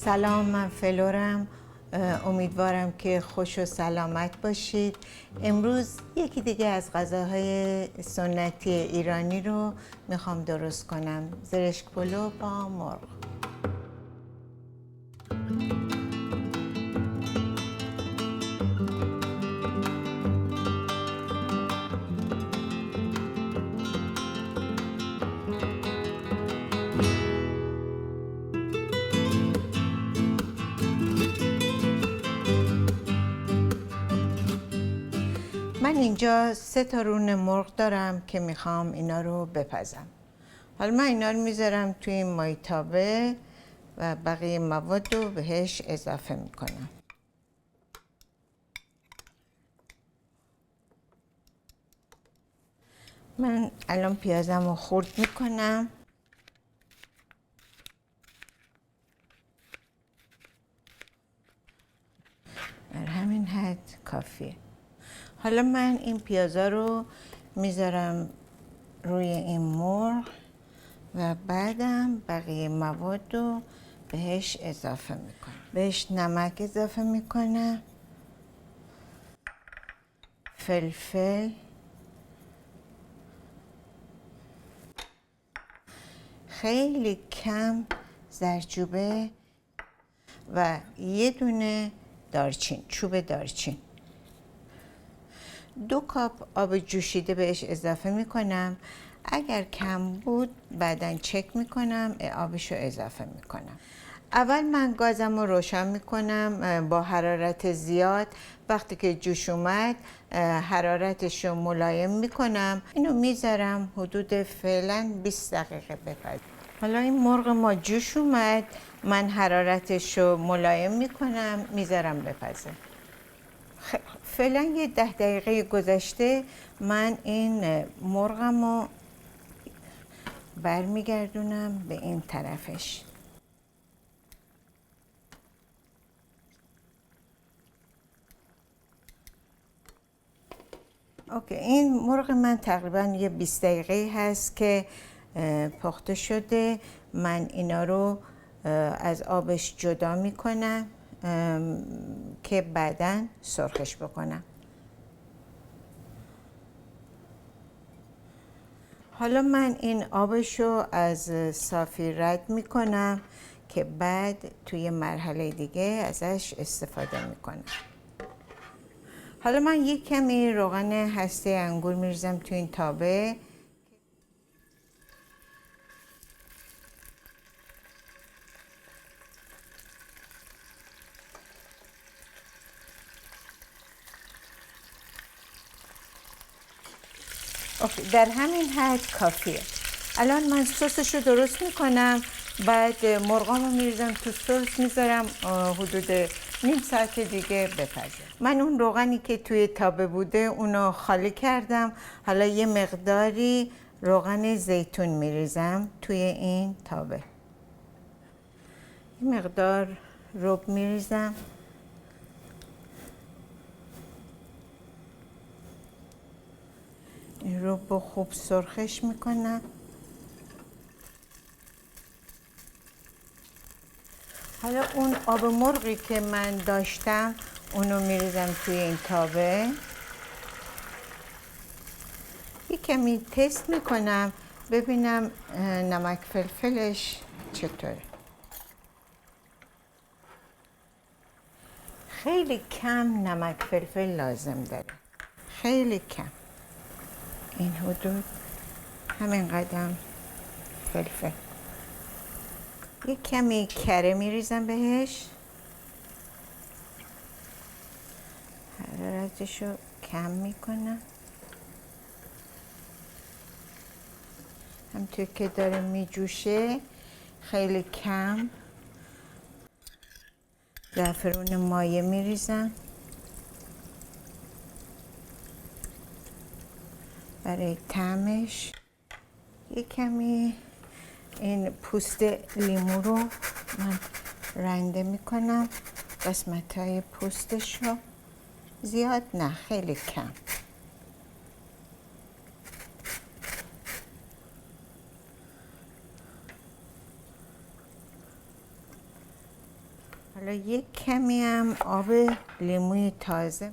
سلام، من فلورم. امیدوارم که خوش و سلامت باشید. امروز یکی دیگه از غذاهای سنتی ایرانی رو میخوام درست کنم. زرشک پلو با مرغ. من اینجا 3 تا رون مرغ دارم که میخوام اینا رو بپزم. حالا من اینا رو میذارم توی این مایتابه و بقیه مواد رو بهش اضافه میکنم. من الان پیازم رو خرد میکنم. در همین حد کافیه. حالا من این پیازا رو میذارم روی این مرغ و بعدم بقیه مواد رو بهش اضافه میکنم. بهش نمک اضافه میکنم، فلفل، خیلی کم زردچوبه و یه دونه دارچین، چوب دارچین. 2 کاپ آب جوشیده بهش اضافه میکنم. اگر کم بود بعداً چک میکنم، آبش رو اضافه میکنم. اول من گازم رو روشن میکنم با حرارت زیاد. وقتی که جوش اومد حرارتش رو ملایم میکنم. اینو میذارم حدود فعلا 20 دقیقه بپزه. حالا این مرغ ما جوش اومد، من حرارتش رو ملایم میکنم، میذارم بپزه. فعلا یه 10 دقیقه گذشته، من این مرغم رو برمیگردونم به این طرفش. اوکی، این مرغ من تقریبا یه 20 دقیقه هست که پخته شده. من اینا رو از آبش جدا میکنم که بعداً سرخش بکنم. حالا من این آبش رو از صافی رد میکنم که بعد توی مرحله دیگه ازش استفاده میکنم. حالا من یک کمی روغن هسته انگور میریزم توی این تابه. اوکی، در همین حد کافیه. الان من سسش رو درست میکنم، بعد مرغام رو میریزم تو سس، میذارم حدود نیم ساعت دیگه بپزه. من اون روغنی که توی تابه بوده اونو خالی کردم. حالا یه مقداری روغن زیتون میریزم توی این تابه. یه مقدار رب میریزم. این رو خوب سرخش میکنم. حالا اون آب مرغی که من داشتم اونو میریزم توی این تابه. یه کمی تست میکنم ببینم نمک فلفلش چطوره. خیلی کم نمک فلفل لازم داره، خیلی کم. این حدود همین قدم فلفل. یه کمی کره میریزم بهش، حرارتش رو کم میکنم. همونطور که داره میجوشه خیلی کم زعفرون مایه میریزم برای طعمش. یه کمی این پوست لیمو رو من رنده میکنم، قسمت‌های پوستش رو. زیاد نه، خیلی کم. حالا یک کمی هم آب لیموی تازه.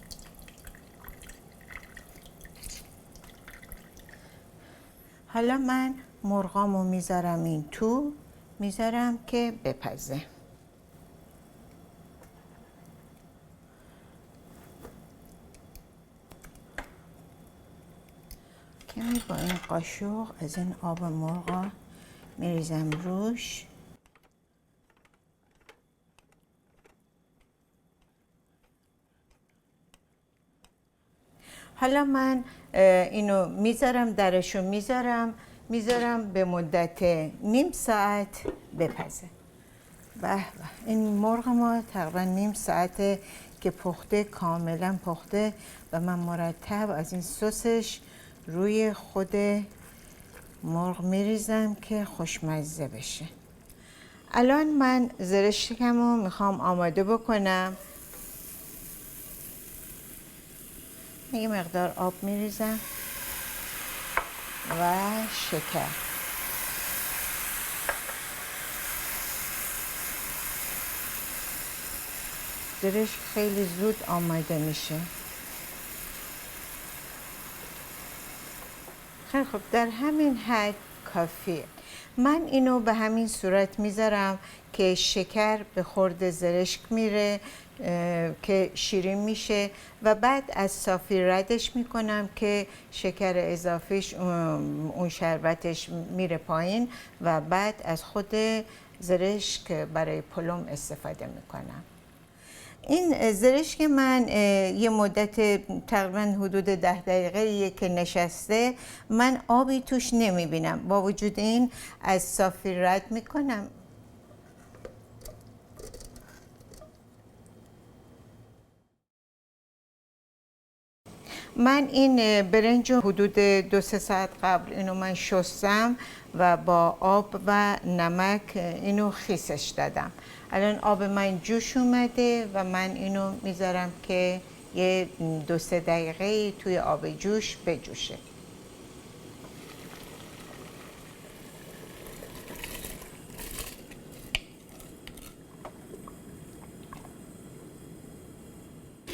حالا من مرغامو میذارم این تو، میذارم که بپزه. کمی با این قاشق از این آب مرغا میریزم روش. حالا من اینو میذارم، درشو میذارم به مدت نیم ساعت بپزه. به به، این مرغ ما تقریبا نیم ساعته که پخته، کاملا پخته و من مرتب از این سسش روی خود مرغ میریزم که خوشمزه بشه. الان من زرشکمو میخوام آماده بکنم. یه مقدار آب میریزم و شکر. زرشک خیلی زود آماده میشه. خیلی خب، در همین حد کافیه. من اینو به همین صورت میذارم که شکر به خورد زرشک میره که شیرین میشه و بعد از صافی ردش میکنم که شکر اضافیش اون شربتش میره پایین و بعد از خود زرشک برای پلوم استفاده میکنم. این زرشک من یه مدت تقریبا حدود 10 دقیقه که نشسته، من آبی توش نمیبینم. با وجود این از صافی رد میکنم. من این برنج رو حدود 2-3 ساعت قبل اینو من شستم و با آب و نمک اینو خیسش دادم. الان آب من جوش اومده و من اینو میذارم که یه 2-3 دقیقه توی آب جوش بجوشه.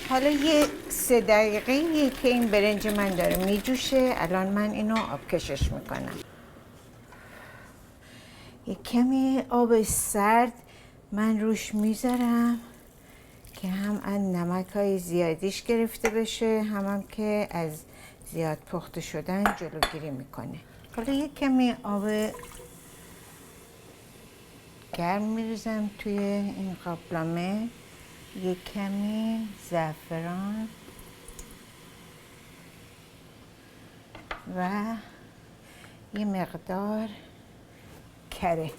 حالا یه 3 دقیقه که این برنج من داره میجوشه، الان من اینو آبکشش میکنم. یه کمی آب سرد من روش میذارم که هم از نمک‌های زیادیش گرفته بشه، هم که از زیاد پخته شدن جلوگیری میکنه. حالا یه کمی آب گرم میریزم توی این قابلمه، یه کمی زعفران و یه مقدار کره.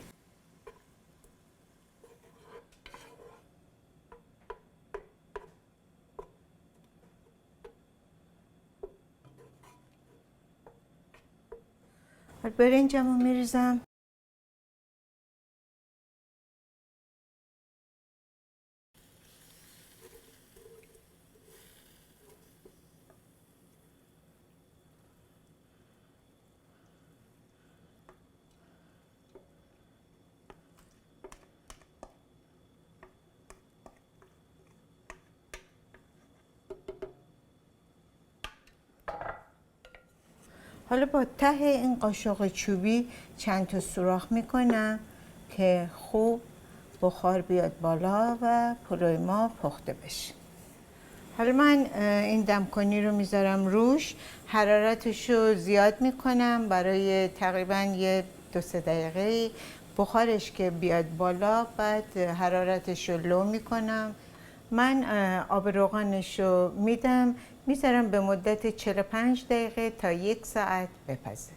برنجمو میریزم. حالا با ته این قاشق چوبی چند تا سوراخ میکنم که خوب بخار بیاد بالا و پلوی ما پخته بشه. حالا من این دمکنی رو میذارم روش، حرارتش رو زیاد میکنم برای تقریبا یه 2-3 دقیقه. بخارش که بیاد بالا بعد حرارتش رو لو میکنم. من آب روغنش رو میذارم به مدت 45 دقیقه تا 1 ساعت بپزه.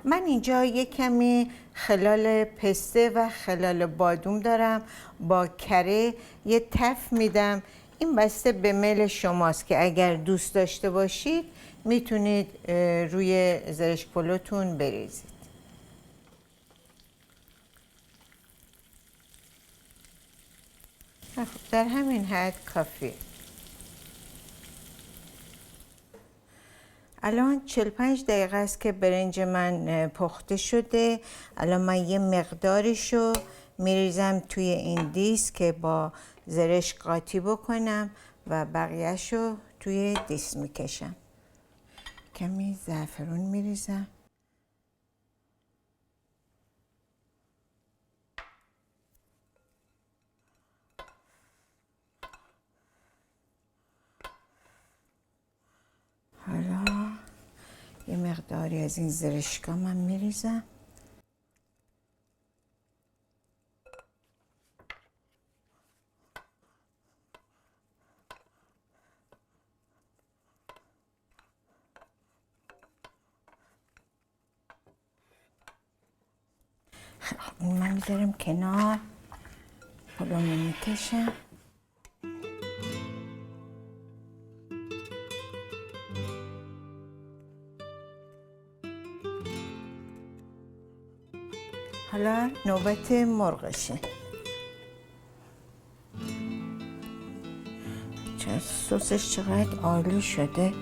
من اینجا یک کمی خلال پسته و خلال بادوم دارم، با کره یه تف میدم. این بسته به میل شماست که اگر دوست داشته باشید میتونید روی زرشک پلوتون بریزید. در همین حد کافیه. الان 45 دقیقه است که برنج من پخته شده. الان من یه مقدارشو میریزم توی این دیس که با زرشک قاطی بکنم و بقیهشو توی دیس میکشم. کمی زعفرون میریزم. حالا یه مقداری از این زرشکا من میریزم. این من میذارم کنار. پلومو میکشم. حالا نوبت مرغشه. سسش چقدر عالی شده.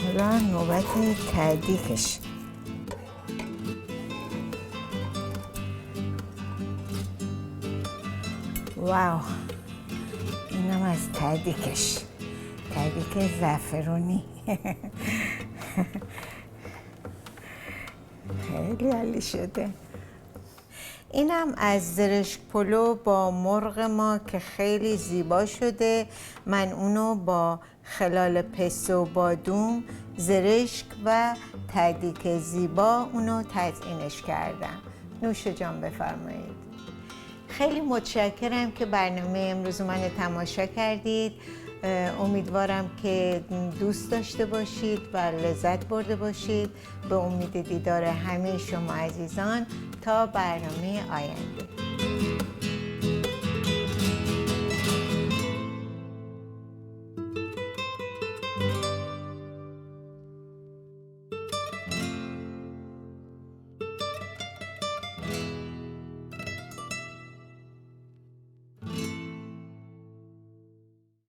حالا نوبت ته‌دیگش. واو، اینم از ته‌دیگش. ته‌دیگ زعفرونی. خیلی عالی شده. اینم از زرشک پلو با مرغ ما که خیلی زیبا شده. من اونو با خلال پستو بادوم، زرشک و ته‌دیگ زیبا اونو تزیینش کردم. نوش جان بفرمایید. خیلی متشکرم که برنامه امروز من تماشا کردید. امیدوارم که دوست داشته باشید و لذت برده باشید. به امید دیدار همه شما عزیزان تا برنامه آینده.